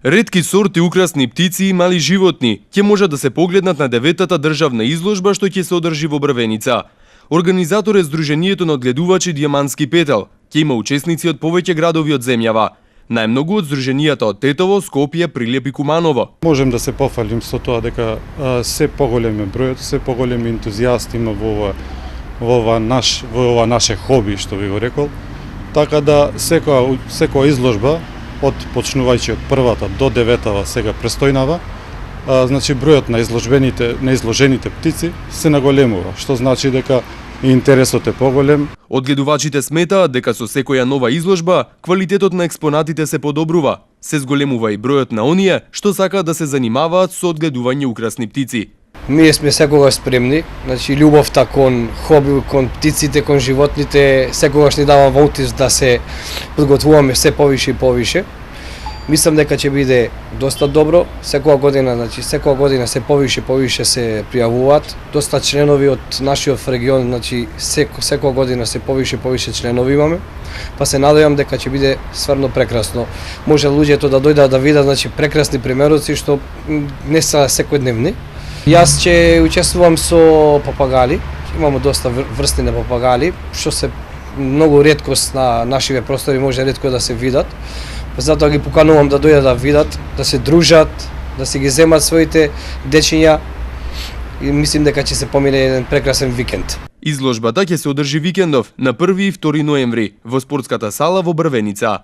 Ретки сорти украсни птици и мали животни ќе можат да се погледнат на 9-та државна изложба што ќе се одржи во Брвеница. Организатор е Сдруженијето на одгледувачи Дијамантски петел. Ќе има учесници од повеќе градови од земјава. Најмногу од здруженијата од Тетово, Скопје, Прилеп и Куманово. Можем да се пофалим со тоа дека се поголем е бројот, се поголеми ентузијасти има во ова наше хоби, што би го рекол. Така да секоја изложба од почнувајќи од првата до 9-та сега престојнава, значи бројот на изложените птици се наголемува, што значи дека интересот е поголем. Одгледувачите сметаат дека со секоја нова изложба квалитетот на експонатите се подобрува. Се зголемува и бројот на оние што сакаат да се занимаваат со одгледување украсни птици. Ние сме секогаш спремни, значи љубовта кон хоби, кон птиците, кон животните, секогаш ни дава волтиш да се подготвуваме се повише и повише. Мислам дека ќе биде доста добро. Секоја година се повише се пријавуваат. Доста членови од нашиот регион, значи секоја година се повише членови имаме. Па се надевам дека ќе биде стварно прекрасно. Може луѓето да дојдат да видат, значи прекрасни примероци што не се секојдневни. Јас ќе учествувам со папагали. Имаме доста врсти на папагали, што се многу реткост на нашиве простори, може ретко да се видат. Затоа ги поканувам да дојдат да видат, да се дружат, да се ги земат своите дечиња и мислим дека ќе се помине еден прекрасен викенд. Изложбата ќе се одржи викендов на 1 и 2 ноември во спортската сала во Брвеница.